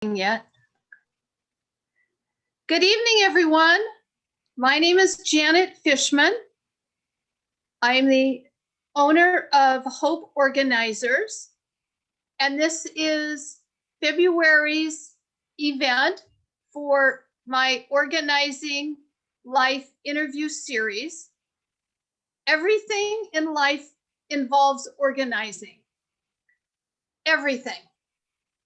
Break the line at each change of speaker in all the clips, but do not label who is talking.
Yet. Good evening, everyone. My name is Janet Fishman. I'm the owner of Hope Organizers, and this is February's event for my Organizing Life interview series. Everything in life involves organizing. Everything.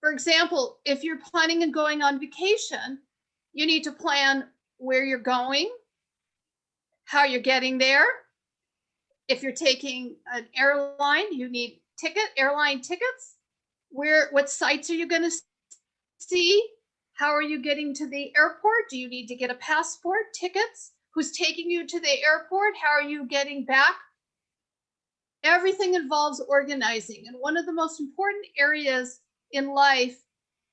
For example, if you're planning on going on vacation, you need to plan where you're going, how you're getting there. If you're taking an airline, you need airline tickets. What sites are you going to see? How are you getting to the airport? Do you need to get a passport, tickets? Who's taking you to the airport? How are you getting back? Everything involves organizing. And one of the most important areas in life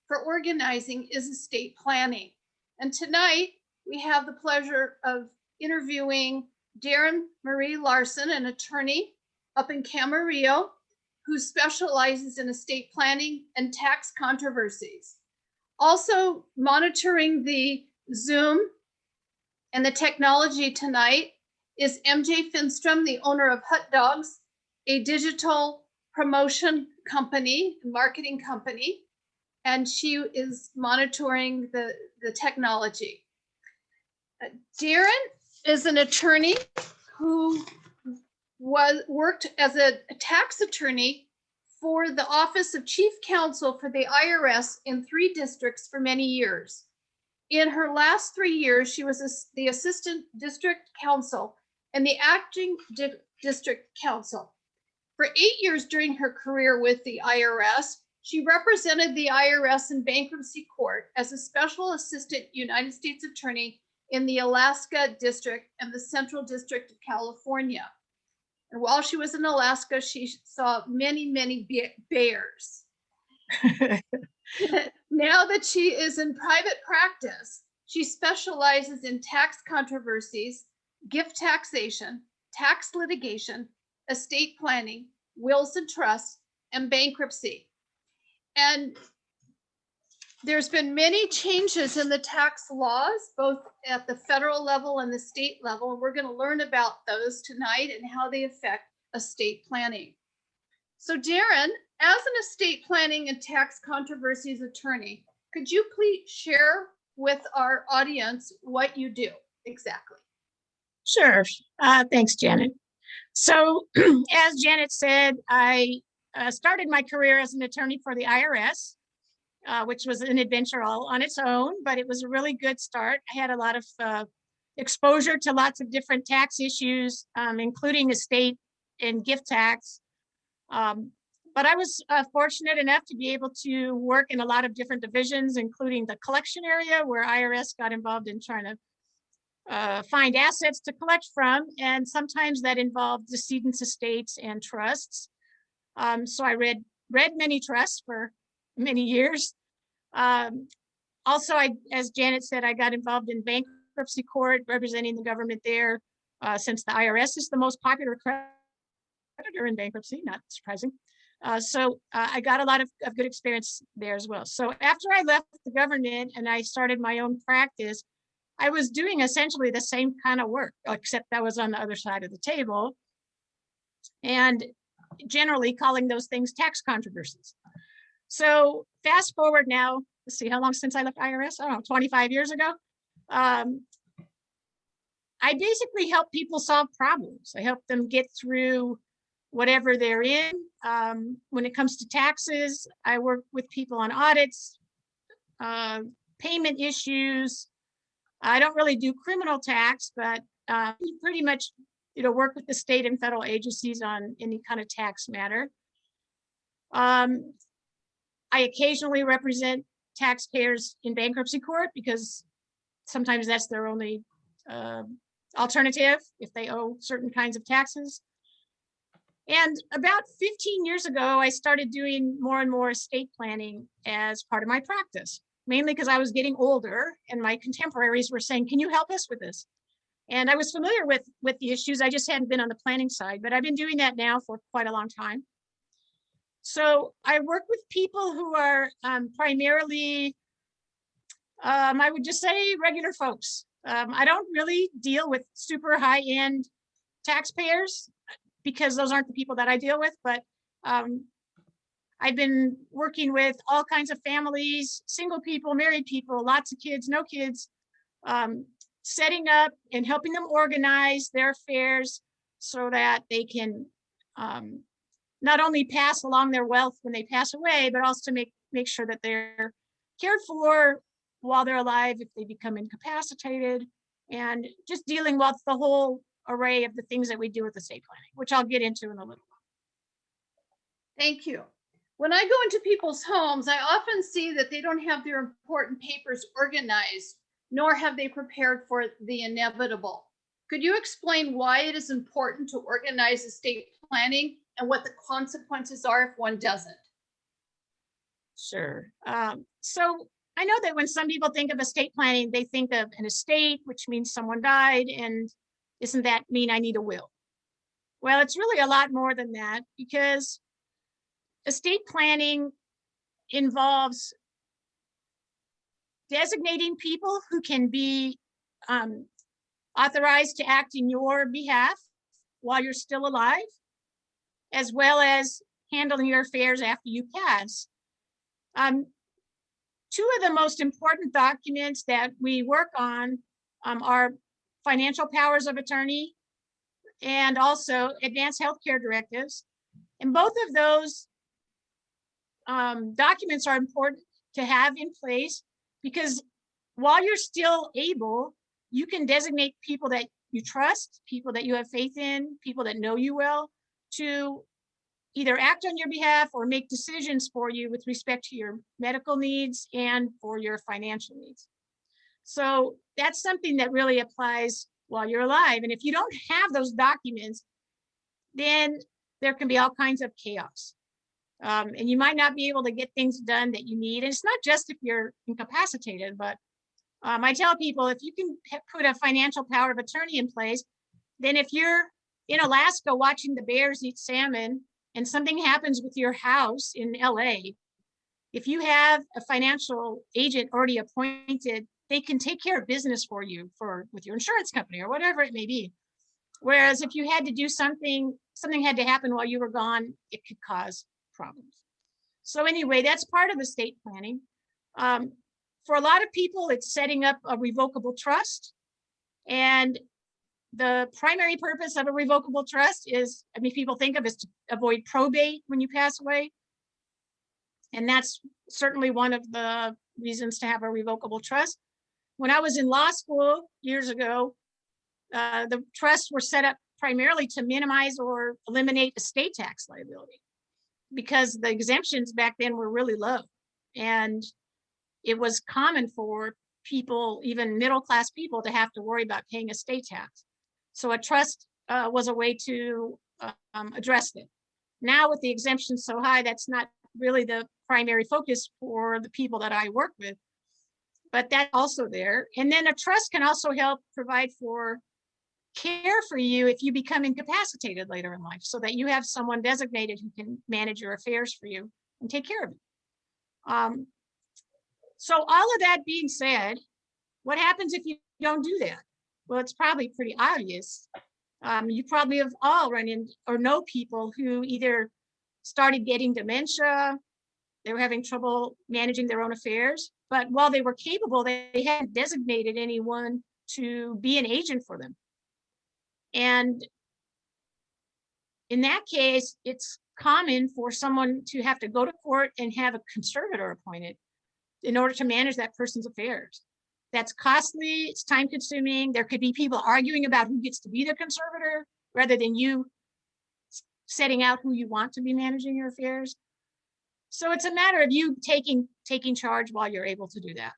for organizing is estate planning. And tonight we have the pleasure of interviewing Darren Marie Larsen, an attorney up in Camarillo, who specializes in estate planning and tax controversies. Also monitoring the Zoom and the technology tonight is MJ Finstrom, the owner of Hut Dogs, a digital promotion company, marketing company, and she is monitoring the technology. Darren is an attorney who worked as a tax attorney for the Office of Chief Counsel for the IRS in 3 districts for many years. In her last 3 years, she was the assistant district counsel and the acting district counsel. For 8 years during her career with the IRS, she represented the IRS in bankruptcy court as a special assistant United States attorney in the Alaska District and the Central District of California. And while she was in Alaska, she saw many, many bears. Now that she is in private practice, she specializes in tax controversies, gift taxation, tax litigation, estate planning, wills and trusts, and bankruptcy. And there's been many changes in the tax laws, both at the federal level and the state level. We're going to learn about those tonight and how they affect estate planning. So Darren, as an estate planning and tax controversies attorney, could you please share with our audience what you do exactly?
Sure. Thanks, Janet. So as Janet said, I started my career as an attorney for the IRS, which was an adventure all on its own, but it was a really good start. I had a lot of exposure to lots of different tax issues, including estate and gift tax. But I was fortunate enough to be able to work in a lot of different divisions, including the collection area, where IRS got involved in trying to find assets to collect from, and sometimes that involved decedents' estates and trusts. So I read many trusts for many years. Also, as Janet said, I got involved in bankruptcy court, representing the government there, since the IRS is the most popular creditor in bankruptcy, not surprising. So I got a lot of good experience there as well. So after I left the government and I started my own practice, I was doing essentially the same kind of work, except I was on the other side of the table, and generally calling those things tax controversies. So fast forward now, let's see how long since I left IRS, I don't know, 25 years ago. I basically help people solve problems. I help them get through whatever they're in. When it comes to taxes, I work with people on audits, payment issues. I don't really do criminal tax, but pretty much, work with the state and federal agencies on any kind of tax matter. I occasionally represent taxpayers in bankruptcy court because sometimes that's their only alternative if they owe certain kinds of taxes. And about 15 years ago, I started doing more and more estate planning as part of my practice, mainly because I was getting older and my contemporaries were saying, can you help us with this? And I was familiar with the issues. I just hadn't been on the planning side, but I've been doing that now for quite a long time. So I work with people who are primarily I would just say regular folks. I don't really deal with super high-end taxpayers because those aren't the people that I deal with, but I've been working with all kinds of families, single people, married people, lots of kids, no kids, setting up and helping them organize their affairs so that they can not only pass along their wealth when they pass away, but also make sure that they're cared for while they're alive if they become incapacitated, and just dealing with the whole array of the things that we do with estate planning, which I'll get into in a little while.
Thank you. When I go into people's homes, I often see that they don't have their important papers organized, nor have they prepared for the inevitable. Could you explain why it is important to organize estate planning and what the consequences are if one doesn't?
Sure. So I know that when some people think of estate planning, they think of an estate, which means someone died, and doesn't that mean I need a will? Well, it's really a lot more than that, because estate planning involves designating people who can be authorized to act in your behalf while you're still alive, as well as handling your affairs after you pass. Two of the most important documents that we work on are financial powers of attorney and also advanced healthcare directives. And both of those documents are important to have in place, because while you're still able, you can designate people that you trust, people that you have faith in, people that know you well, to either act on your behalf or make decisions for you with respect to your medical needs and for your financial needs. So that's something that really applies while you're alive. And if you don't have those documents, then there can be all kinds of chaos. And you might not be able to get things done that you need. And it's not just if you're incapacitated, but I tell people, if you can put a financial power of attorney in place, then if you're in Alaska watching the bears eat salmon and something happens with your house in LA, if you have a financial agent already appointed, they can take care of business for you with your insurance company or whatever it may be. Whereas if you had to do something had to happen while you were gone, it could cause problems. So anyway, that's part of estate planning. For a lot of people, it's setting up a revocable trust. And the primary purpose of a revocable trust is, people think of it as to avoid probate when you pass away. And that's certainly one of the reasons to have a revocable trust. When I was in law school years ago, the trusts were set up primarily to minimize or eliminate estate tax liability, because the exemptions back then were really low. And it was common for people, even middle-class people, to have to worry about paying estate tax. So a trust was a way to address it. Now with the exemptions so high, that's not really the primary focus for the people that I work with, but that's also there. And then a trust can also help provide for care for you if you become incapacitated later in life, so that you have someone designated who can manage your affairs for you and take care of it. So all of that being said, what happens if you don't do that? Well, it's probably pretty obvious. You probably have all run into or know people who either started getting dementia, they were having trouble managing their own affairs, but while they were capable, they hadn't designated anyone to be an agent for them. And in that case, it's common for someone to have to go to court and have a conservator appointed in order to manage that person's affairs. That's costly, it's time consuming. There could be people arguing about who gets to be the conservator rather than you setting out who you want to be managing your affairs. So it's a matter of you taking charge while you're able to do that.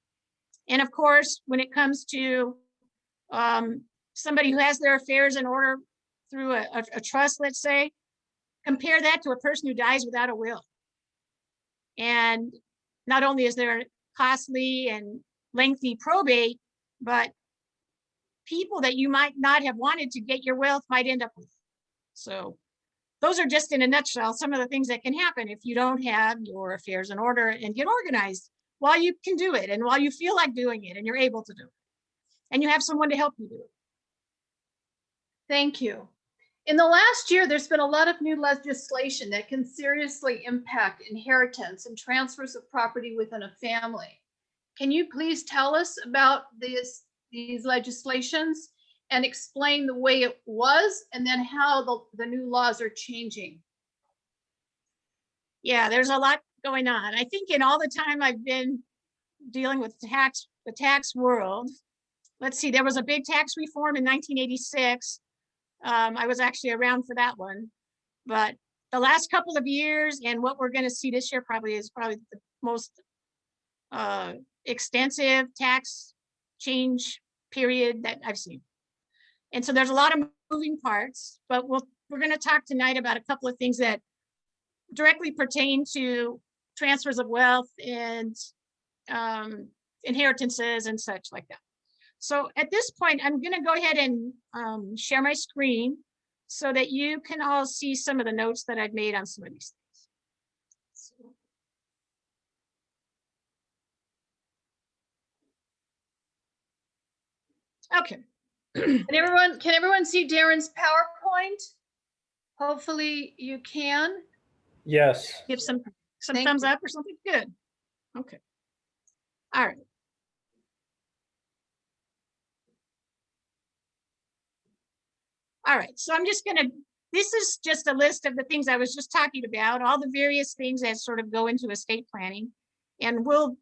And of course, when it comes to somebody who has their affairs in order through a trust, let's say, compare that to a person who dies without a will. And not only is there costly and lengthy probate, but people that you might not have wanted to get your wealth might end up with. So those are just in a nutshell some of the things that can happen if you don't have your affairs in order and get organized while you can do it and while you feel like doing it and you're able to do it. And you have someone to help you do it.
Thank you. In the last year, there's been a lot of new legislation that can seriously impact inheritance and transfers of property within a family. Can you please tell us about these legislations and explain the way it was and then how the new laws are changing?
Yeah, there's a lot going on. I think in all the time I've been dealing with the tax world, let's see, there was a big tax reform in 1986. I was actually around for that one, but the last couple of years and what we're going to see this year is probably the most extensive tax change period that I've seen. And so there's a lot of moving parts, but we're going to talk tonight about a couple of things that directly pertain to transfers of wealth and inheritances and such like that. So at this point, I'm going to go ahead and share my screen so that you can all see some of the notes that I've made on some of these things. Okay.
Can everyone see Darren's PowerPoint? Hopefully you can.
Yes.
Give some thumbs up or something. Good. Okay. All right. All right, so this is just a list of the things I was just talking about, all the various things that sort of go into estate planning. And we'll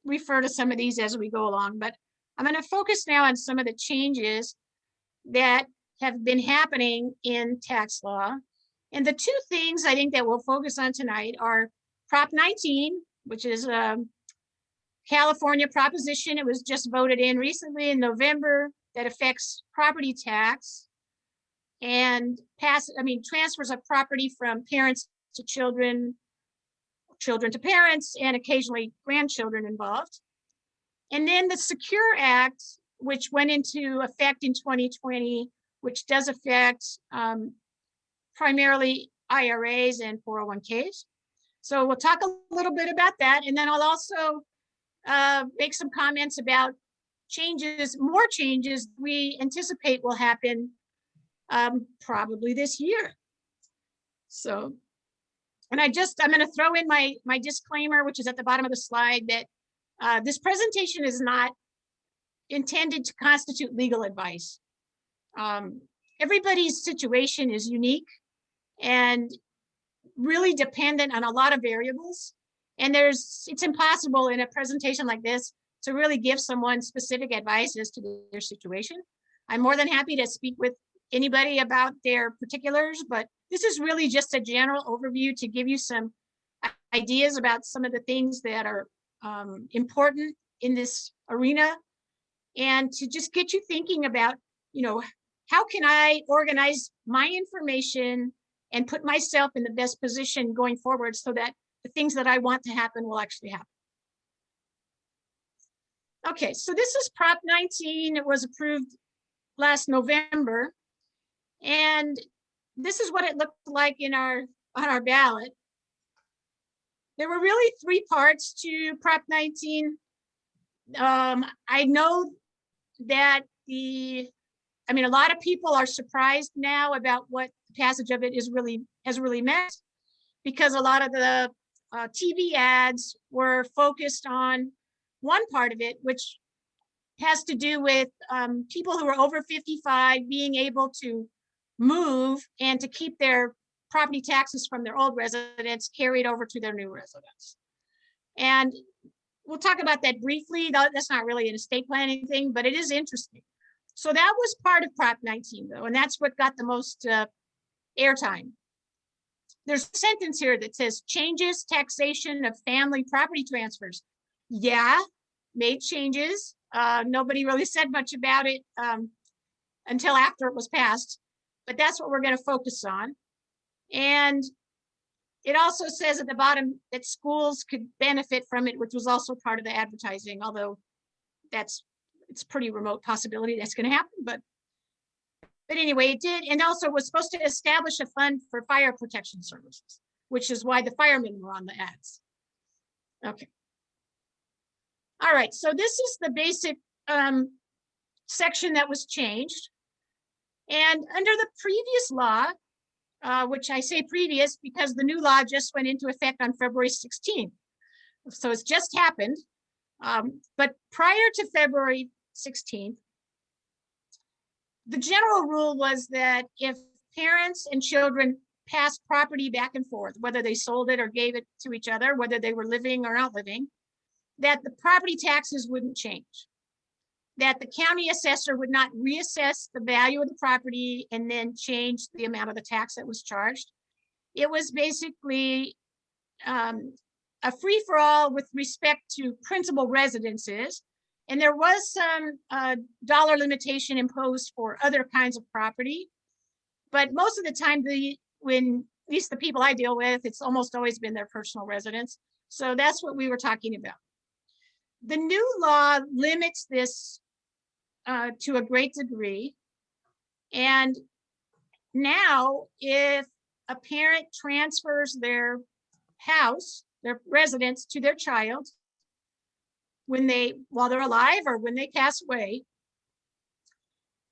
refer to some of these as we go along, but I'm going to focus now on some of the changes that have been happening in tax law. And the two things I think that we'll focus on tonight are Prop 19, which is a California proposition. It was just voted in recently in November that affects property tax and transfers of property from parents to children, children to parents, and occasionally grandchildren involved. And then the Secure Act, which went into effect in 2020, which does affect primarily IRAs and 401ks. So we'll talk a little bit about that. And then I'll also make some comments about more changes we anticipate will happen probably this year. So, and I'm going to throw in my disclaimer, which is at the bottom of the slide, that this presentation is not intended to constitute legal advice. Everybody's situation is unique and really dependent on a lot of variables. And it's impossible in a presentation like this to really give someone specific advice as to their situation. I'm more than happy to speak with anybody about their particulars, but this is really just a general overview to give you some ideas about some of the things that are important in this arena, and to just get you thinking about, how can I organize my information and put myself in the best position going forward so that the things that I want to happen will actually happen. Okay, so this is Prop 19. It was approved last November. And this is what it looked like on our ballot. There were really three parts to Prop 19. I know that a lot of people are surprised now about what the passage of it has really meant, because a lot of the TV ads were focused on one part of it, which has to do with people who are over 55 being able to move and to keep their property taxes from their old residence carried over to their new residence. And we'll talk about that briefly. That's not really an estate planning thing, but it is interesting. So that was part of Prop 19, though, and that's what got the most airtime. There's a sentence here that says changes taxation of family property transfers. Yeah, made changes. Nobody really said much about it until after it was passed, but that's what we're going to focus on. And it also says at the bottom that schools could benefit from it, which was also part of the advertising, although it's pretty remote possibility that's going to happen. But anyway, it did, and also was supposed to establish a fund for fire protection services, which is why the firemen were on the ads. Okay. All right, so this is the basic section that was changed. And under the previous law, which I say previous because the new law just went into effect on February 16th. So it's just happened. But prior to February 16th, the general rule was that if parents and children passed property back and forth, whether they sold it or gave it to each other, whether they were living or not living, that the property taxes wouldn't change. That the county assessor would not reassess the value of the property and then change the amount of the tax that was charged. It was basically a free-for-all with respect to principal residences. And there was some dollar limitation imposed for other kinds of property. But most of the time, when at least the people I deal with, it's almost always been their personal residence. So that's what we were talking about. The new law limits this to a great degree. And now if a parent transfers their house, their residence to their child, while they're alive or when they pass away,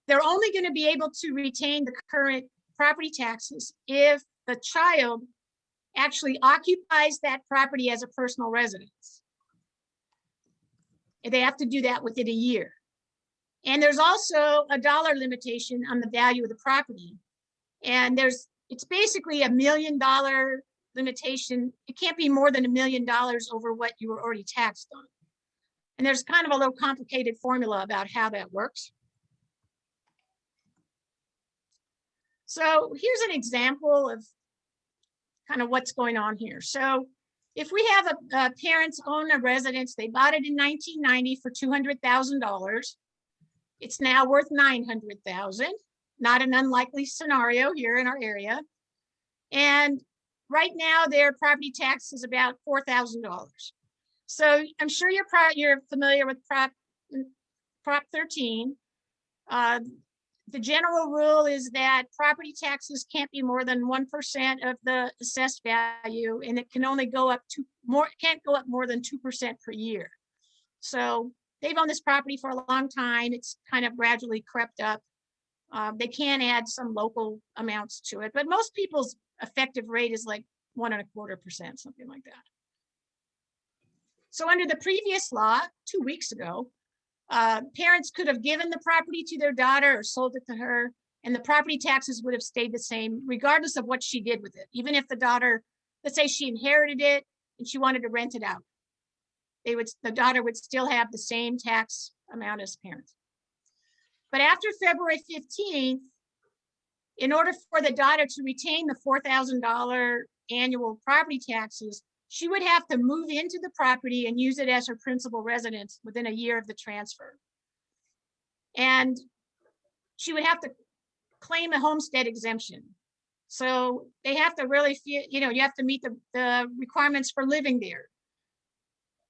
they're only going to be able to retain the current property taxes if the child actually occupies that property as a personal residence. They have to do that within a year. And there's also a dollar limitation on the value of the property. And it's basically $1 million limitation. It can't be more than $1 million over what you were already taxed on. And there's kind of a little complicated formula about how that works. So here's an example of kind of what's going on here. So if we have a parents own a residence, they bought it in 1990 for $200,000. It's now worth $900,000. Not an unlikely scenario here in our area. And right now their property tax is about $4,000. So I'm sure you're familiar with Prop 13. The general rule is that property taxes can't be more than 1% of the assessed value, and it can only go up can't go up more than 2% per year. So they've owned this property for a long time. It's kind of gradually crept up. They can add some local amounts to it, but most people's effective rate is like 1.25%, something like that. So under the previous law, 2 weeks ago, parents could have given the property to their daughter or sold it to her, and the property taxes would have stayed the same regardless of what she did with it. Even if the daughter, let's say she inherited it and she wanted to rent it out, the daughter would still have the same tax amount as parents. But after February 15th, in order for the daughter to retain the $4,000 annual property taxes, she would have to move into the property and use it as her principal residence within a year of the transfer. And she would have to claim a homestead exemption. So they have to really feel, you have to meet the requirements for living there.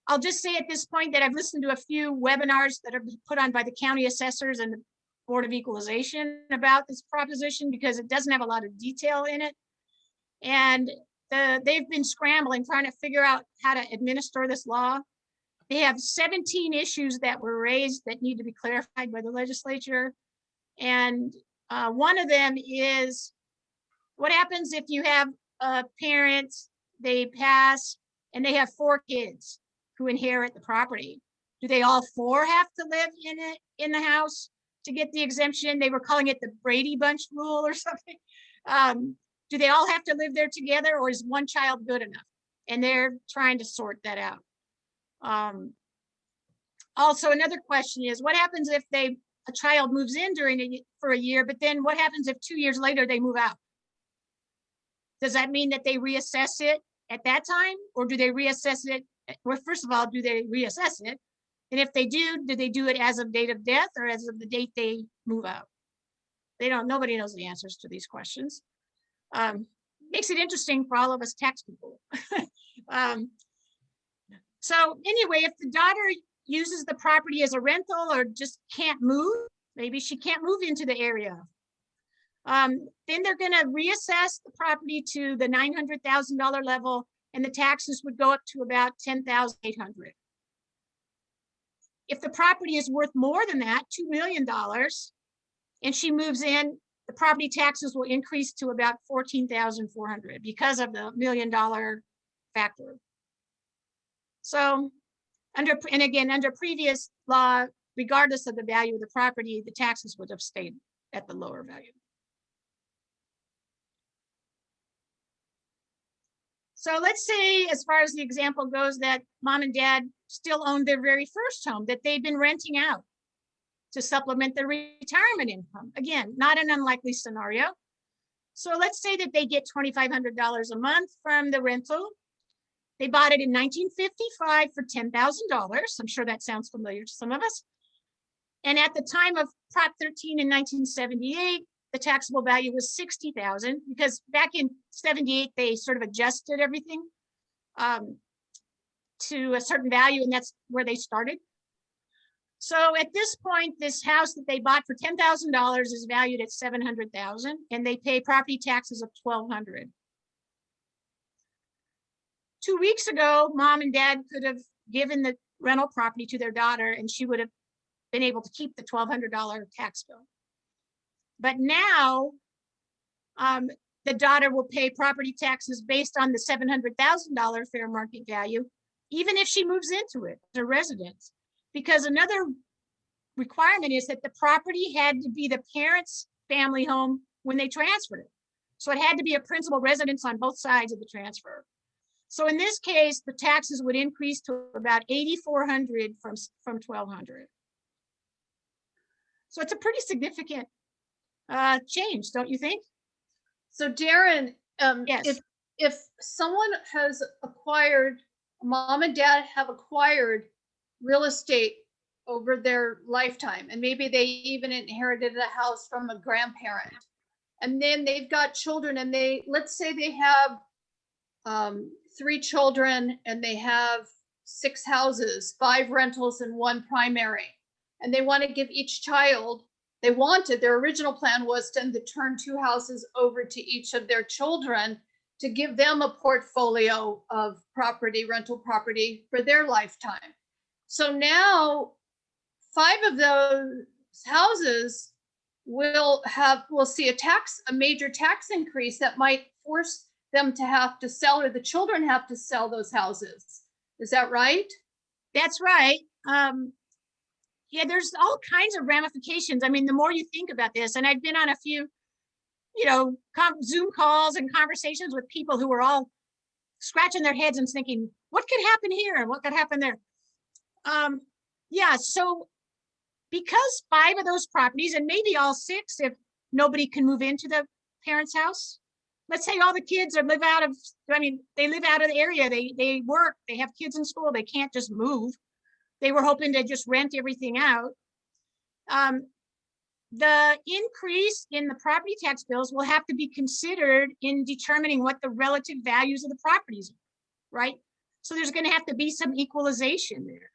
I'll just say at this point that I've listened to a few webinars that are put on by the county assessors and the Board of Equalization about this proposition because it doesn't have a lot of detail in it. And they've been scrambling, trying to figure out how to administer this law. They have 17 issues that were raised that need to be clarified by the legislature. And one of them is, what happens if you have parents, they pass, and they have 4 kids who inherit the property? Do they all 4 have to live in the house to get the exemption? They were calling it the Brady Bunch rule or something. Do they all have to live there together, or is one child good enough? And they're trying to sort that out. Also, another question is, what happens if a child moves in for a year, but then what happens if 2 years later they move out? Does that mean that they reassess it at that time, or do they reassess it? Well, first of all, do they reassess it? And if they do they do it as of date of death or as of the date they move out? Nobody knows the answers to these questions. Makes it interesting for all of us tax people. So anyway, if the daughter uses the property as a rental or just can't move, maybe she can't move into the area, then they're going to reassess the property to the $900,000 level, and the taxes would go up to about $10,800. If the property is worth more than that, $2 million, and she moves in, the property taxes will increase to about $14,400 because of the $1 million factor. So under previous law, regardless of the value of the property, the taxes would have stayed at the lower value. So let's say, as far as the example goes, that mom and dad still owned their very first home that they'd been renting out to supplement their retirement income. Again, not an unlikely scenario. So let's say that they get $2,500 a month from the rental. They bought it in 1955 for $10,000. I'm sure that sounds familiar to some of us. And at the time of Prop 13 in 1978, the taxable value was $60,000 because back in 78, they sort of adjusted everything to a certain value, and that's where they started. So at this point, this house that they bought for $10,000 is valued at $700,000, and they pay property taxes of $1,200. 2 weeks ago, mom and dad could have given the rental property to their daughter, and she would have been able to keep the $1,200 tax bill. But now, the daughter will pay property taxes based on the $700,000 fair market value, even if she moves into it as a residence. Because another requirement is that the property had to be the parents' family home when they transferred it. So it had to be a principal residence on both sides of the transfer. So in this case, the taxes would increase to about $8,400 from $1,200. So it's a pretty significant change, don't you think?
So Darren,
Yes.
if someone has acquired, mom and dad have acquired real estate over their lifetime, and maybe they even inherited a house from a grandparent, and then they've got children, and let's say they have 3 children, and they have 6 houses, 5 rentals and 1 primary, and they want to give each child, their original plan was to turn 2 houses over to each of their children to give them a portfolio of property, rental property for their lifetime. So now 5 of those houses will see a major tax increase that might force them to have to sell, or the children have to sell those houses. Is that right?
That's right. Yeah, there's all kinds of ramifications. I mean, the more you think about this, and I've been on a few, Zoom calls and conversations with people who are all scratching their heads and thinking, what could happen here and what could happen there? Yeah, so because 5 of those properties, and maybe all 6 if nobody can move into the parents' house. Let's say all the kids live out of the area, they work, they have kids in school, they can't just move. They were hoping to just rent everything out. The increase in the property tax bills will have to be considered in determining what the relative values of the properties are, right? So there's going to have to be some equalization there.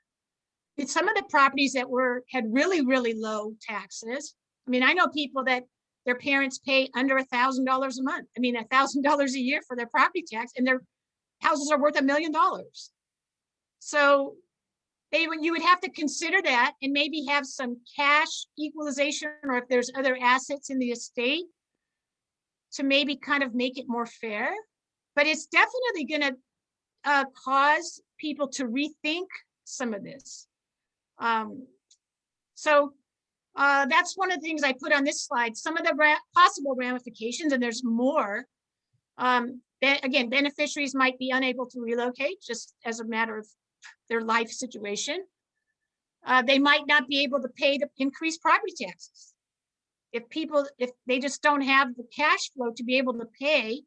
It's some of the properties that had really, really low taxes. I mean, I know people that their parents pay under $1,000 a month. I mean, $1,000 a year for their property tax, and their houses are worth $1 million. So you would have to consider that and maybe have some cash equalization, or if there's other assets in the estate, to maybe kind of make it more fair. But it's definitely going to cause people to rethink some of this. So that's one of the things I put on this slide, some of the possible ramifications, and there's more. Again, beneficiaries might be unable to relocate just as a matter of their life situation. They might not be able to pay the increased property taxes. If they just don't have the cash flow to be able to pay,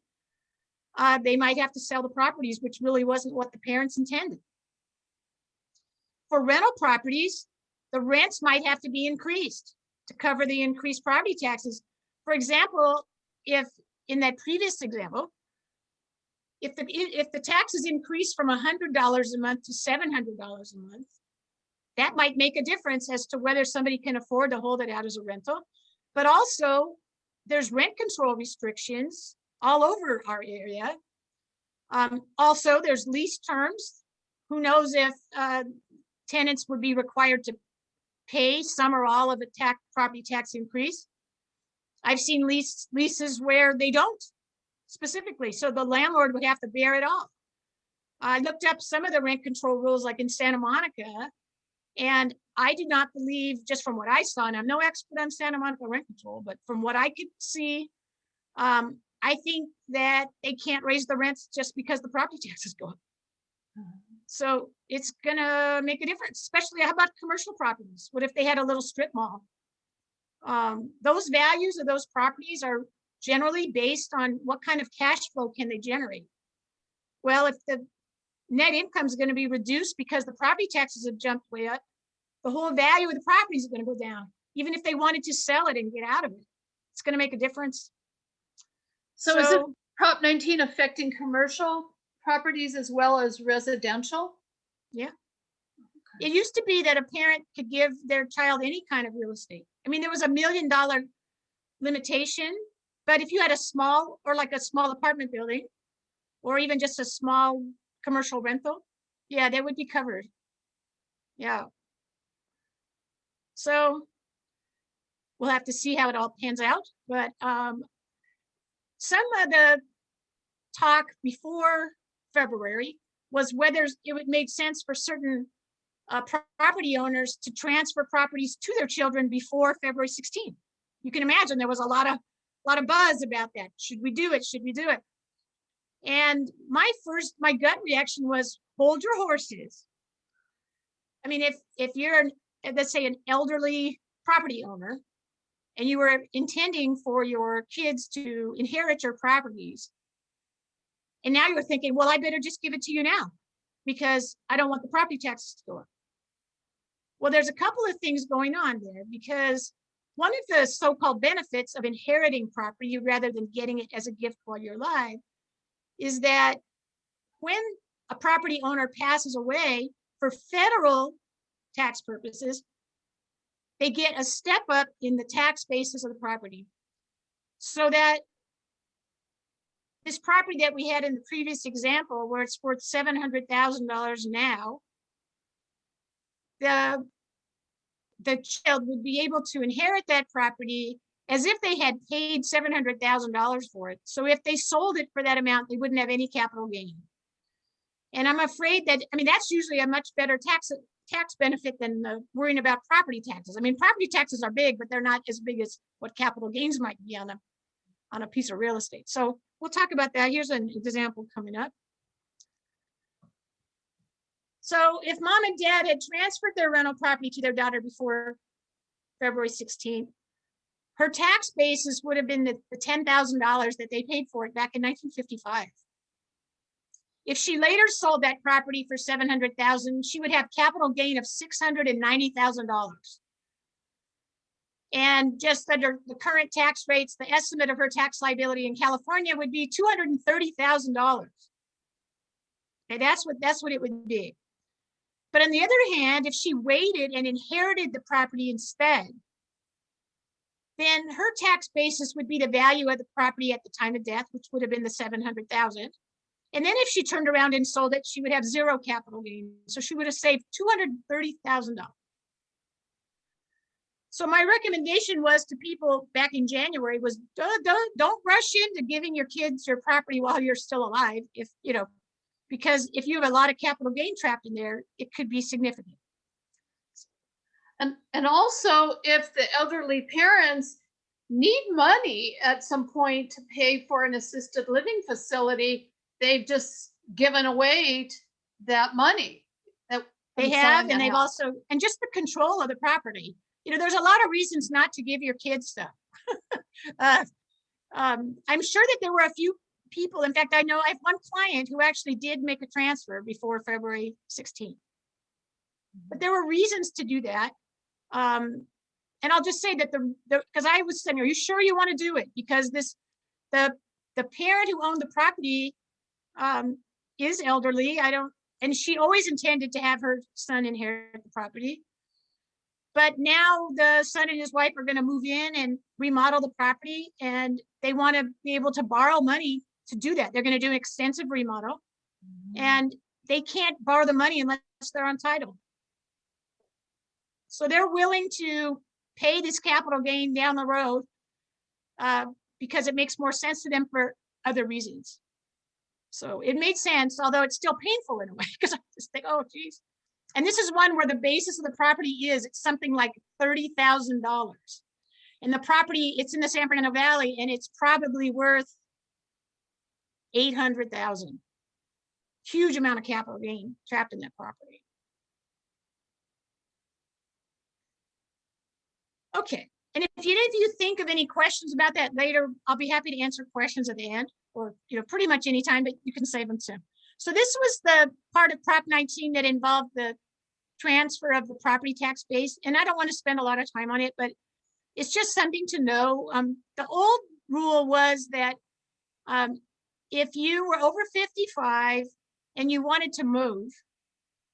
they might have to sell the properties, which really wasn't what the parents intended. For rental properties, the rents might have to be increased to cover the increased property taxes. For example, if in that previous example, if the taxes increase from $100 a month to $700 a month, that might make a difference as to whether somebody can afford to hold it out as a rental. But also, there's rent control restrictions all over our area. Also, there's lease terms. Who knows if tenants would be required to pay some or all of a property tax increase. I've seen leases where they don't specifically, so the landlord would have to bear it all. I looked up some of the rent control rules, like in Santa Monica, and I do not believe, just from what I saw, and I'm no expert on Santa Monica rent control, but from what I could see, I think that they can't raise the rents just because the property taxes go up. So it's gonna make a difference, especially how about commercial properties? What if they had a little strip mall? Those values of those properties are generally based on what kind of cash flow can they generate. Well, if the net income is going to be reduced because the property taxes have jumped way up, the whole value of the property is going to go down. Even if they wanted to sell it and get out of it, it's going to make a difference.
So is it Prop 19 affecting commercial properties as well as residential?
Yeah. It used to be that a parent could give their child any kind of real estate. I mean, there was $1 million limitation, but if you had a small or like a small apartment building, or even just a small commercial rental, yeah, they would be covered. Yeah. So we'll have to see how it all pans out. But some of the talk before February was whether it would make sense for certain property owners to transfer properties to their children before February 16th. You can imagine there was a lot of buzz about that. Should we do it? Should we do it? And my gut reaction was, hold your horses. I mean, if you're, let's say, an elderly property owner, and you were intending for your kids to inherit your properties, and now you're thinking, well, I better just give it to you now because I don't want the property taxes to go up. Well, there's a couple of things going on there, because one of the so-called benefits of inheriting property rather than getting it as a gift while you're alive is that when a property owner passes away, for federal tax purposes, they get a step up in the tax basis of the property. So that this property that we had in the previous example, where it's worth $700,000 now, the child would be able to inherit that property as if they had paid $700,000 for it. So if they sold it for that amount, they wouldn't have any capital gain. And I'm afraid that, I mean, that's usually a much better tax benefit than worrying about property taxes. I mean, property taxes are big, but they're not as big as what capital gains might be on a piece of real estate. So we'll talk about that. Here's an example coming up. So if mom and dad had transferred their rental property to their daughter before February 16th, her tax basis would have been the $10,000 that they paid for it back in 1955. If she later sold that property for $700,000, she would have capital gain of $690,000. And just under the current tax rates, the estimate of her tax liability in California would be $230,000. Okay, that's what it would be. But on the other hand, if she waited and inherited the property instead, then her tax basis would be the value of the property at the time of death, which would have been the $700,000. And then if she turned around and sold it, she would have zero capital gain. So she would have saved $230,000. So my recommendation was to people back in January was don't rush into giving your kids your property while you're still alive, because if you have a lot of capital gain trapped in there, it could be significant.
And also, if the elderly parents need money at some point to pay for an assisted living facility, they've just given away that money.
They have, and they've also, and just the control of the property. There's a lot of reasons not to give your kids stuff. I'm sure that there were a few people. In fact, I know I have one client who actually did make a transfer before February 16th. But there were reasons to do that. And I'll just say that because I was saying, are you sure you want to do it? Because the parent who owned the property is elderly. And she always intended to have her son inherit the property. But now the son and his wife are going to move in and remodel the property, and they want to be able to borrow money to do that. They're going to do an extensive remodel, and they can't borrow the money unless they're untitled. So they're willing to pay this capital gain down the road because it makes more sense to them for other reasons. So it made sense, although it's still painful in a way, because I just think, oh, geez. And this is one where the basis of the property is, it's something like $30,000. And the property, it's in the San Fernando Valley, and it's probably worth $800,000. Huge amount of capital gain trapped in that property. Okay, and if any of you think of any questions about that later, I'll be happy to answer questions at the end, or pretty much any time, but you can save them too. So this was the part of Prop 19 that involved the transfer of the property tax base, and I don't want to spend a lot of time on it, but it's just something to know. The old rule was that if you were over 55 and you wanted to move,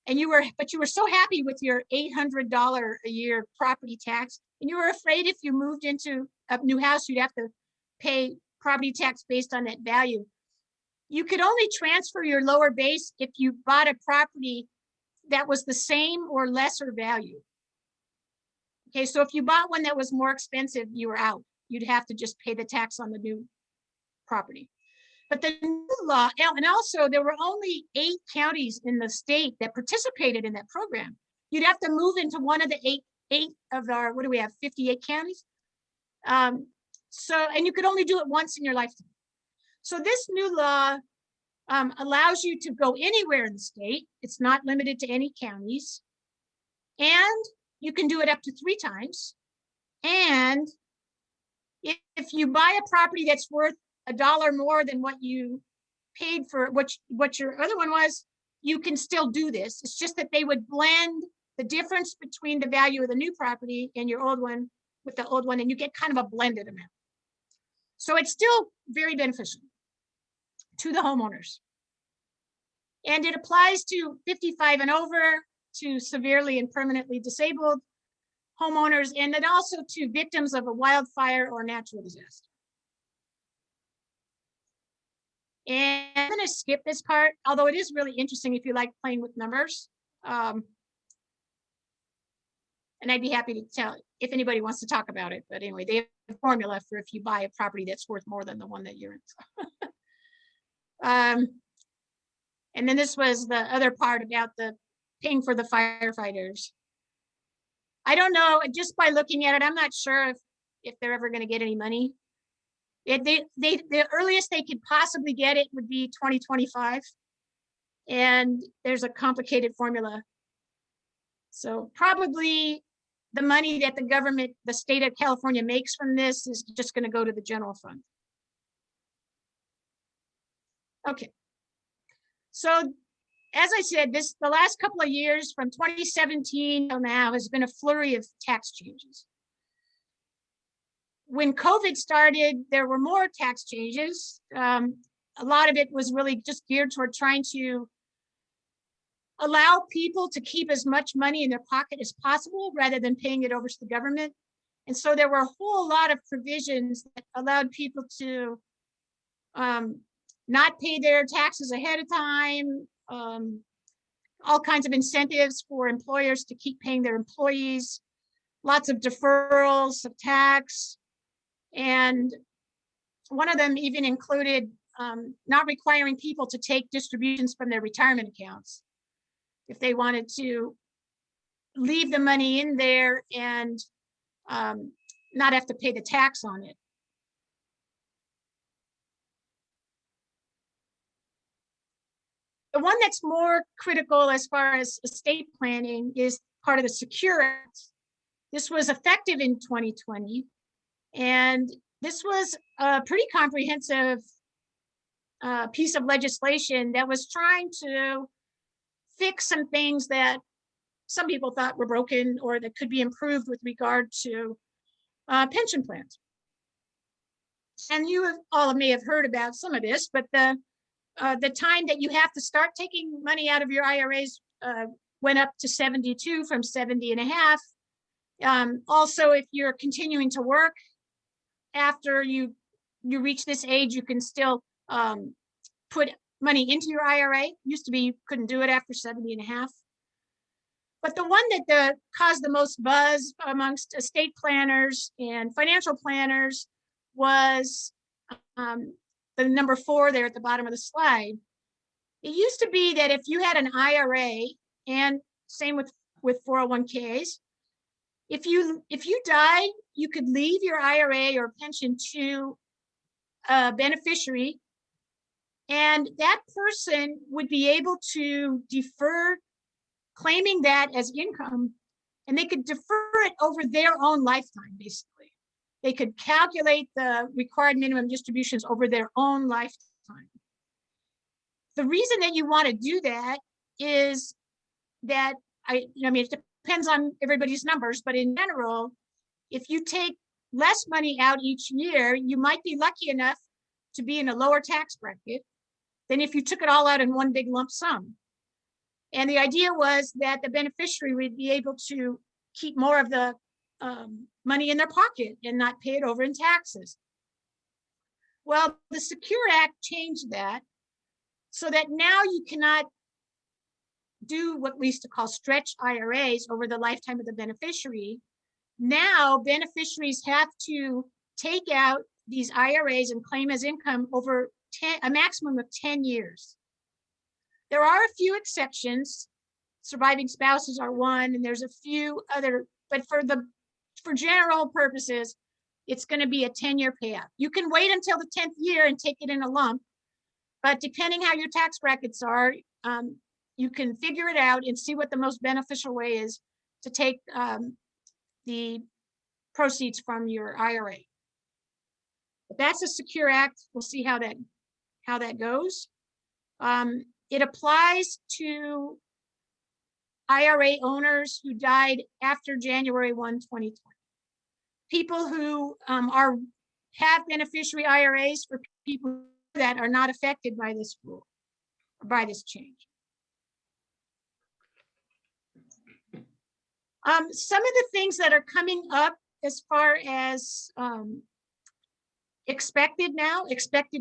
and you were so happy with your $800 a year property tax, and you were afraid if you moved into a new house, you'd have to pay property tax based on that value. You could only transfer your lower base if you bought a property that was the same or lesser value. Okay, so if you bought one that was more expensive, you were out. You'd have to just pay the tax on the new property. But the new law, and also there were only 8 counties in the state that participated in that program. You'd have to move into one of the eight of our, what do we have, 58 counties? And you could only do it once in your lifetime. So this new law allows you to go anywhere in the state. It's not limited to any counties. And you can do it up to 3 times. And if you buy a property that's worth $1 more than what you paid for, what your other one was, you can still do this. It's just that they would blend the difference between the value of the new property and your old one with the old one, and you get kind of a blended amount. So it's still very beneficial to the homeowners. And it applies to 55 and over, to severely and permanently disabled homeowners, and then also to victims of a wildfire or natural disaster. And I'm going to skip this part, although it is really interesting if you like playing with numbers. And I'd be happy to tell if anybody wants to talk about it. But anyway, they have a formula for if you buy a property that's worth more than the one that you're in. And then this was the other part about the paying for the firefighters. I don't know, just by looking at it, I'm not sure if they're ever going to get any money. The earliest they could possibly get it would be 2025. And there's a complicated formula. So probably the money that the government, the state of California makes from this is just going to go to the general fund. Okay. So as I said, the last couple of years from 2017 till now has been a flurry of tax changes. When COVID started, there were more tax changes. A lot of it was really just geared toward trying to allow people to keep as much money in their pocket as possible rather than paying it over to the government. And so there were a whole lot of provisions that allowed people to not pay their taxes ahead of time, all kinds of incentives for employers to keep paying their employees, lots of deferrals of tax. And one of them even included not requiring people to take distributions from their retirement accounts if they wanted to leave the money in there and not have to pay the tax on it. The one that's more critical as far as estate planning is part of the Secure Act. This was effective in 2020. And this was a pretty comprehensive piece of legislation that was trying to fix some things that some people thought were broken or that could be improved with regard to pension plans. And you all may have heard about some of this, but the time that you have to start taking money out of your IRAs went up to 72 from 70 and a half. Also, if you're continuing to work after you reach this age, you can still put money into your IRA. Used to be you couldn't do it after 70 and a half. But the one that caused the most buzz amongst estate planners and financial planners was the number 4 there at the bottom of the slide. It used to be that if you had an IRA, and same with 401ks, if you died, you could leave your IRA or pension to a beneficiary, and that person would be able to defer claiming that as income, and they could defer it over their own lifetime, basically. They could calculate the required minimum distributions over their own lifetime. The reason that you want to do that is that, I mean, it depends on everybody's numbers, but in general, if you take less money out each year, you might be lucky enough to be in a lower tax bracket than if you took it all out in one big lump sum. And the idea was that the beneficiary would be able to keep more of the money in their pocket and not pay it over in taxes. Well, the Secure Act changed that so that now you cannot do what we used to call stretch IRAs over the lifetime of the beneficiary. Now beneficiaries have to take out these IRAs and claim as income over a maximum of 10 years. There are a few exceptions. Surviving spouses are one, and there's a few other, but for general purposes, it's going to be a 10-year payout. You can wait until the 10th year and take it in a lump, but depending how your tax brackets are, you can figure it out and see what the most beneficial way is to take the proceeds from your IRA. But that's a Secure Act. We'll see how that goes. It applies to IRA owners who died after January 1, 2020. People who have beneficiary IRAs for people that are not affected by this rule, or by this change. Some of the things that are coming up as far as expected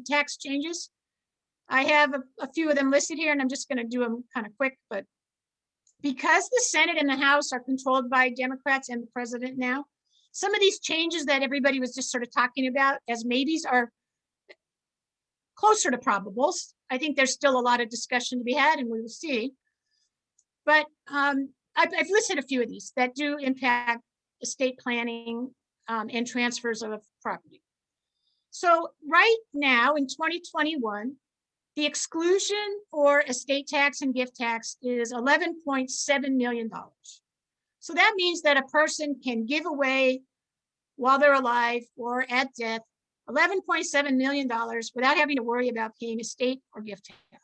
tax changes. I have a few of them listed here, and I'm just going to do them kind of quick, but because the Senate and the House are controlled by Democrats and the president now, some of these changes that everybody was just sort of talking about as maybes are closer to probables. I think there's still a lot of discussion to be had, and we will see. But I've listed a few of these that do impact estate planning and transfers of property. So right now in 2021, the exclusion for estate tax and gift tax is $11.7 million. So that means that a person can give away while they're alive or at death $11.7 million without having to worry about paying estate or gift tax.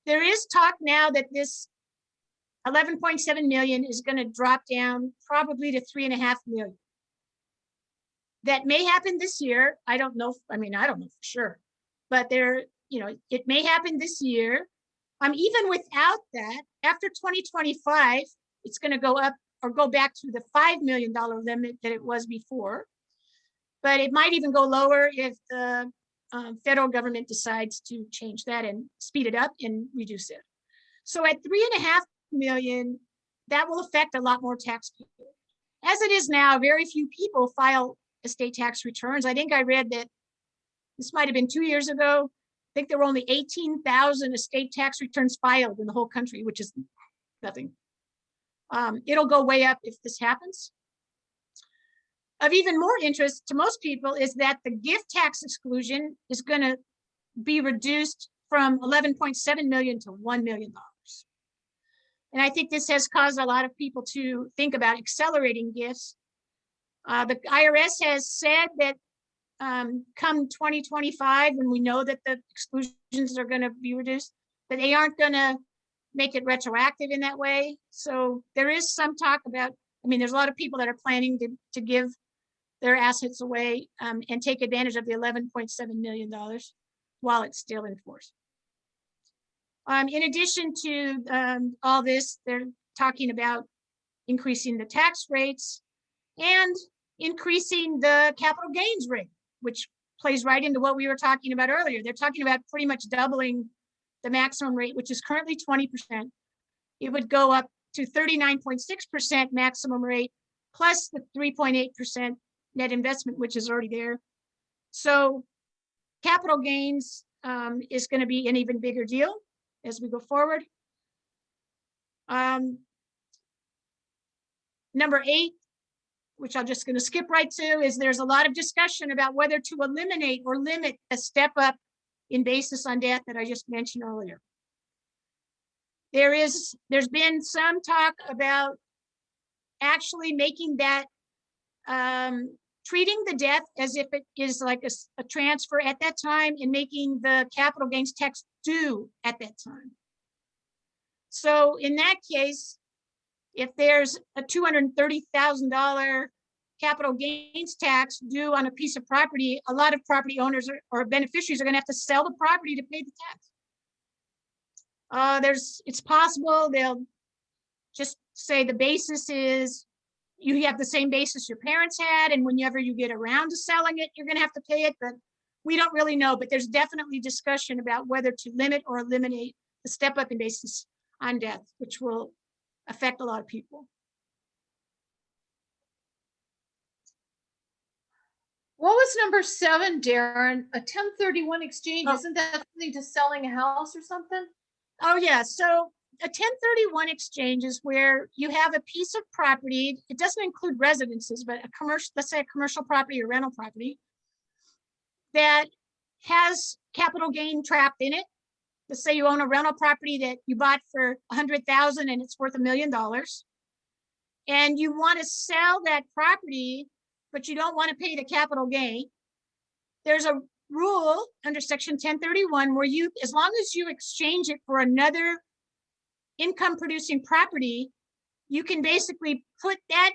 There is talk now that this 11.7 million is going to drop down probably to 3.5 million. That may happen this year. I don't know. I don't know for sure, but it may happen this year. Even without that, after 2025, it's going to go up or go back to the $5 million limit that it was before. But it might even go lower if the federal government decides to change that and speed it up and reduce it. So at 3.5 million, that will affect a lot more taxpayers. As it is now, very few people file estate tax returns. I think I read that this might have been 2 years ago. I think there were only 18,000 estate tax returns filed in the whole country, which is nothing. It'll go way up if this happens. Of even more interest to most people is that the gift tax exclusion is going to be reduced from 11.7 million to $1 million. And I think this has caused a lot of people to think about accelerating gifts. The IRS has said that come 2025, when we know that the exclusions are going to be reduced, that they aren't going to make it retroactive in that way. So there is some talk about, there's a lot of people that are planning to give their assets away and take advantage of the $11.7 million while it's still in force. In addition to all this, they're talking about increasing the tax rates and increasing the capital gains rate, which plays right into what we were talking about earlier. They're talking about pretty much doubling the maximum rate, which is currently 20%, it would go up to 39.6% maximum rate plus the 3.8% net investment, which is already there. So capital gains is going to be an even bigger deal as we go forward. Number 8, which I'm just going to skip right to, is there's a lot of discussion about whether to eliminate or limit a step up in basis on death that I just mentioned earlier. There's been some talk about actually making that, treating the death as if it is like a transfer at that time and making the capital gains tax due at that time. So in that case, if there's a $230,000 capital gains tax due on a piece of property, a lot of property owners or beneficiaries are going to have to sell the property to pay the tax. It's possible they'll just say the basis is you have the same basis your parents had, and whenever you get around to selling it, you're going to have to pay it. But we don't really know. But there's definitely discussion about whether to limit or eliminate the step up in basis on death, which will affect a lot of people.
What was number 7, Darren? A 1031 exchange.
Oh.
Isn't that something to selling a house or something?
Oh, yeah. So a 1031 exchange is where you have a piece of property. It doesn't include residences, but a commercial, let's say a commercial property or rental property that has capital gain trapped in it. Let's say you own a rental property that you bought for $100,000 and it's worth $1 million. And you want to sell that property, but you don't want to pay the capital gain. There's a rule under section 1031 where you, as long as you exchange it for another income producing property, you can basically put that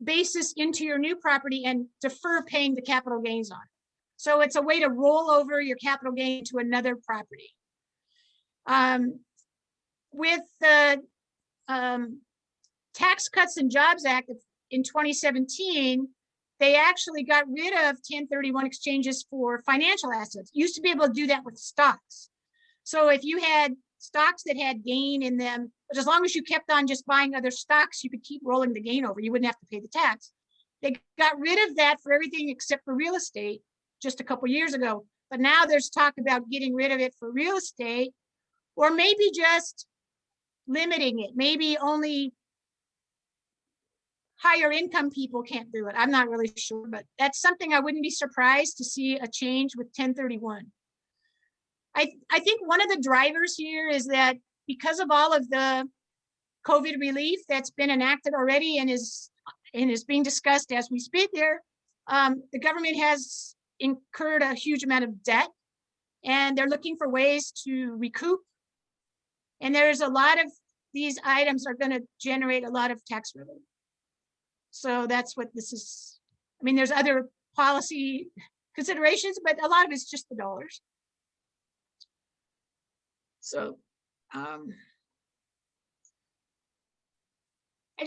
basis into your new property and defer paying the capital gains on it. So it's a way to roll over your capital gain to another property. With the Tax Cuts and Jobs Act in 2017, they actually got rid of 1031 exchanges for financial assets. You used to be able to do that with stocks. So if you had stocks that had gain in them, but as long as you kept on just buying other stocks, you could keep rolling the gain over. You wouldn't have to pay the tax. They got rid of that for everything except for real estate just a couple years ago. But now there's talk about getting rid of it for real estate, or maybe just limiting it. Maybe only higher income people can't do it. I'm not really sure, but that's something I wouldn't be surprised to see a change with 1031. I think one of the drivers here is that because of all of the COVID relief that's been enacted already and is being discussed as we speak there, the government has incurred a huge amount of debt, and they're looking for ways to recoup. And there's a lot of these items are going to generate a lot of tax revenue. So that's what this is. I mean, there's other policy considerations, but a lot of it's just the dollars. So I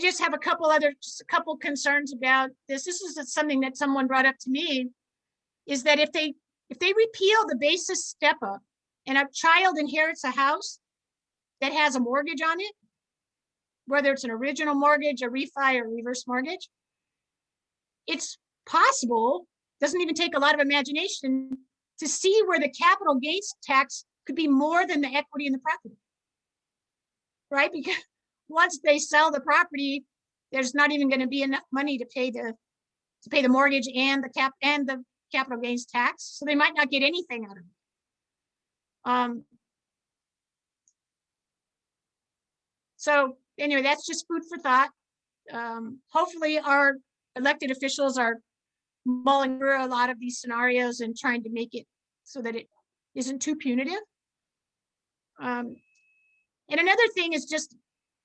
just have a couple concerns about this. This is something that someone brought up to me, is that if they repeal the basis step up and a child inherits a house that has a mortgage on it, whether it's an original mortgage, a refi, or reverse mortgage, it's possible, doesn't even take a lot of imagination, to see where the capital gains tax could be more than the equity in the property, right? Because once they sell the property, there's not even going to be enough money to pay the mortgage and the capital gains tax, so they might not get anything out of it. So anyway, that's just food for thought. Hopefully our elected officials are mulling through a lot of these scenarios and trying to make it so that it isn't too punitive. And another thing is just,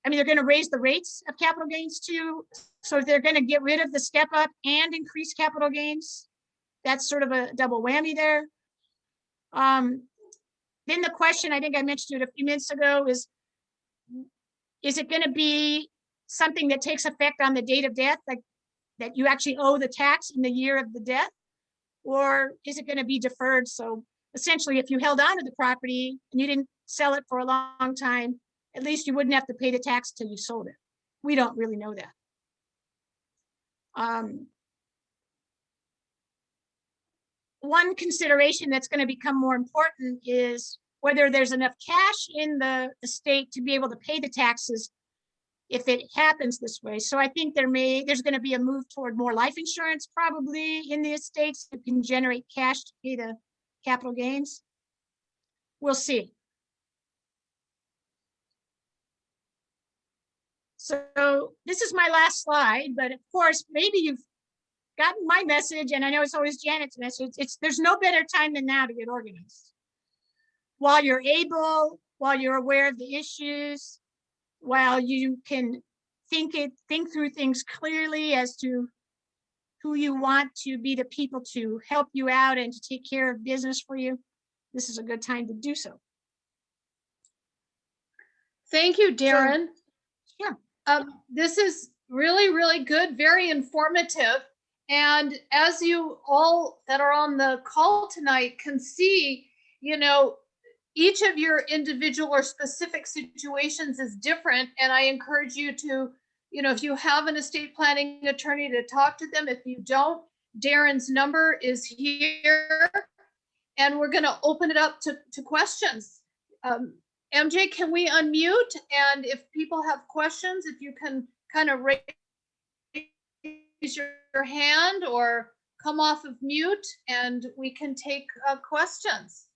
I mean, they're going to raise the rates of capital gains too. So if they're going to get rid of the step up and increase capital gains, that's sort of a double whammy there. Then the question, I think I mentioned it a few minutes ago, is it going to be something that takes effect on the date of death, like that you actually owe the tax in the year of the death? Or is it going to be deferred? So essentially, if you held on to the property and you didn't sell it for a long time, At least you wouldn't have to pay the tax till you sold it. We don't really know that. One consideration that's going to become more important is whether there's enough cash in the estate to be able to pay the taxes if it happens this way. So I think there's going to be a move toward more life insurance probably in the estates that can generate cash to pay the capital gains. We'll see. So this is my last slide, but of course, maybe you've gotten my message, and I know it's always Janet's message. There's no better time than now to get organized. While you're able, while you're aware of the issues, while you can think through things clearly as to who you want to be the people to help you out and to take care of business for you, this is a good time to do so.
Thank you, Darren.
Sure.
This is really, really good, very informative. And as you all that are on the call tonight can see, you know, each of your individual or specific situations is different. And I encourage you to, you know, if you have an estate planning attorney, to talk to them. If you don't, Darren's number is here. And we're going to open it up to questions. MJ, can we unmute? And if people have questions, if you can kind of raise your hand or come off of mute, and we can take questions.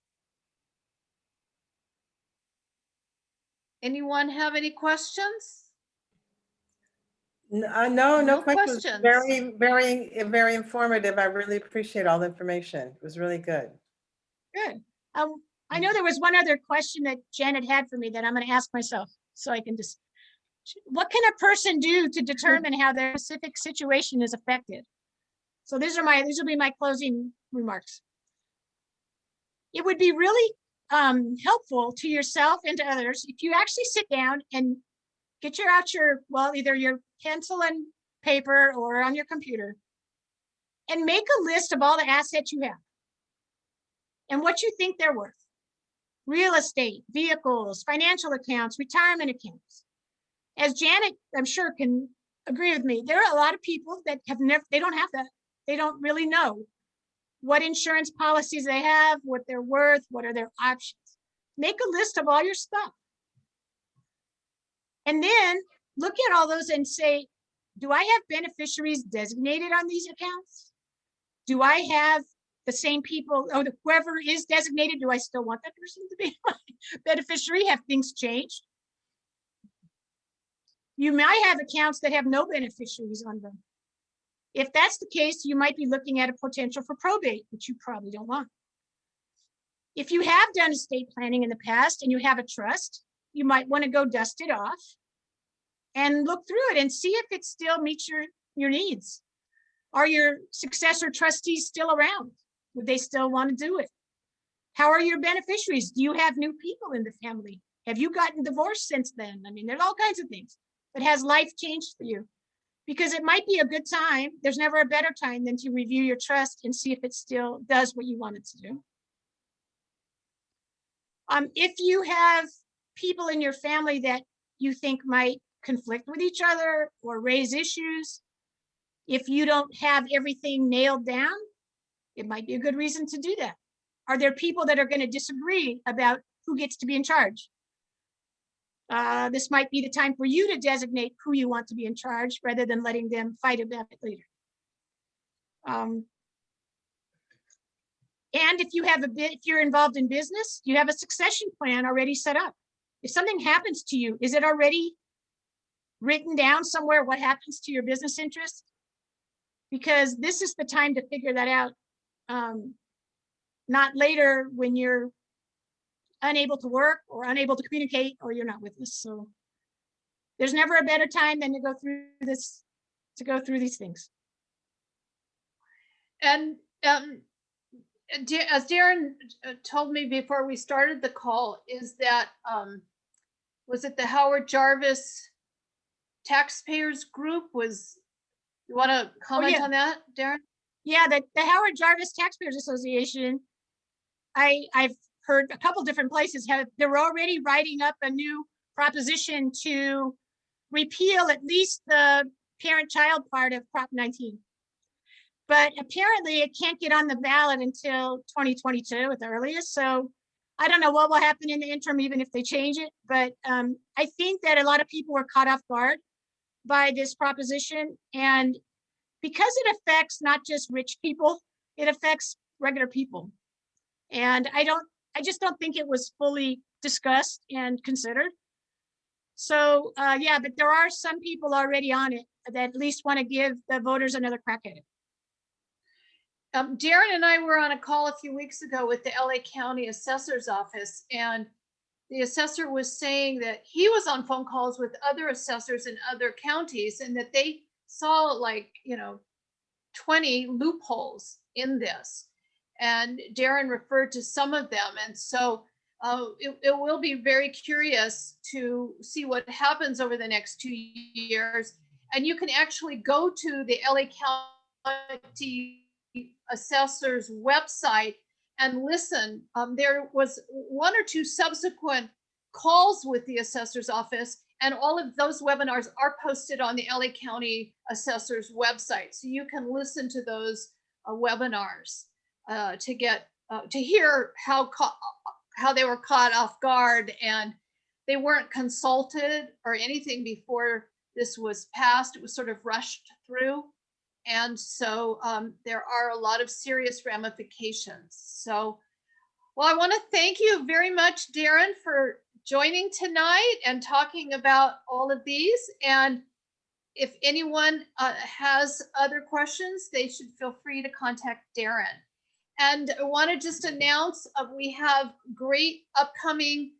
Anyone have any questions?
No questions.
questions.
Very informative. I really appreciate all the information. It was really good.
Good. I know there was one other question that Janet had for me that I'm going to ask myself, so I can just, what can a person do to determine how their specific situation is affected? So these will be my closing remarks. It would be really helpful to yourself and to others if you actually sit down and get either your pencil and paper or on your computer and make a list of all the assets you have and what you think they're worth. Real estate, vehicles, financial accounts, retirement accounts. As Janet, I'm sure, can agree with me, there are a lot of people that they don't have that. They don't really know what insurance policies they have, what they're worth, what are their options. Make a list of all your stuff. And then look at all those and say, do I have beneficiaries designated on these accounts? Do I have the same people, or whoever is designated, do I still want that person to be my beneficiary? Have things changed? You might have accounts that have no beneficiaries on them. If that's the case, you might be looking at a potential for probate, which you probably don't want. If you have done estate planning in the past and you have a trust, you might want to go dust it off and look through it and see if it still meets your needs. Are your successor trustees still around? Would they still want to do it? How are your beneficiaries? Do you have new people in the family? Have you gotten divorced since then? I mean, there's all kinds of things. But has life changed for you? Because it might be a good time. There's never a better time than to review your trust and see if it still does what you want it to do. If you have people in your family that you think might conflict with each other or raise issues, if you don't have everything nailed down, it might be a good reason to do that. Are there people that are going to disagree about who gets to be in charge? This might be the time for you to designate who you want to be in charge rather than letting them fight about it later. And if you're involved in business, you have a succession plan already set up. If something happens to you, is it already written down somewhere what happens to your business interest? Because this is the time to figure that out, not later when you're unable to work or unable to communicate or you're not with us. So there's never a better time than to go through these things.
And as Darren told me before we started the call, is that was it the Howard Jarvis Taxpayers group? You want to comment on that, Darren?
Yeah, the Howard Jarvis Taxpayers Association, I've heard a couple different places they're already writing up a new proposition to repeal at least the parent-child part of Prop 19. But apparently it can't get on the ballot until 2022 at the earliest. So I don't know what will happen in the interim, even if they change it. But I think that a lot of people were caught off guard by this proposition. And because it affects not just rich people, it affects regular people. And I just don't think it was fully discussed and considered. So yeah, but there are some people already on it that at least want to give the voters another crack at it.
Darren and I were on a call a few weeks ago with the LA County Assessor's Office, and the assessor was saying that he was on phone calls with other assessors in other counties and that they saw like, 20 loopholes in this. And Darren referred to some of them. And so it will be very curious to see what happens over the next 2 years. And you can actually go to the LA County Assessor's website and listen. There was 1 or 2 subsequent calls with the assessor's office, and all of those webinars are posted on the LA County Assessor's website. So you can listen to those webinars to get to hear how they were caught off guard, and they weren't consulted or anything before this was passed. It was sort of rushed through. And so there are a lot of serious ramifications. So, well, I want to thank you very much, Darren, for joining tonight and talking about all of these. And if anyone has other questions, they should feel free to contact Darren. And I want to just announce we have great upcoming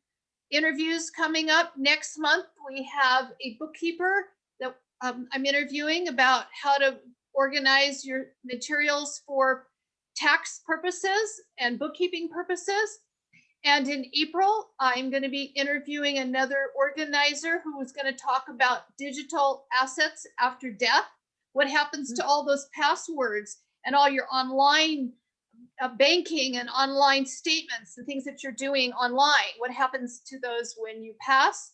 interviews coming up. Next month, we have a bookkeeper that I'm interviewing about how to organize your materials for tax purposes and bookkeeping purposes. And in April, I'm going to be interviewing another organizer who is going to talk about digital assets after death. What happens to all those passwords and all your online banking and online statements and things that you're doing online? What happens to those when you pass?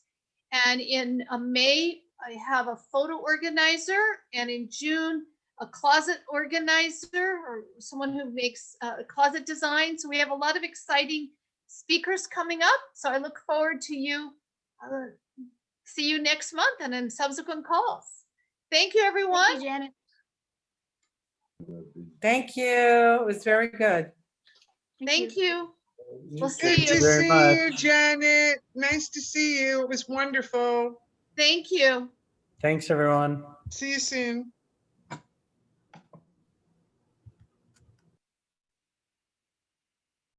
And in May, I have a photo organizer, and in June, a closet organizer or someone who makes closet design. So we have a lot of exciting speakers coming up. So I look forward to you. See you next month and in subsequent calls. Thank you, everyone.
Thank you, Janet.
Thank you. It was very good.
Thank you. We'll
Good
see
to
you.
see
much.
you, Janet. Nice to see you. It was wonderful.
Thank you.
Thanks, everyone.
See you soon.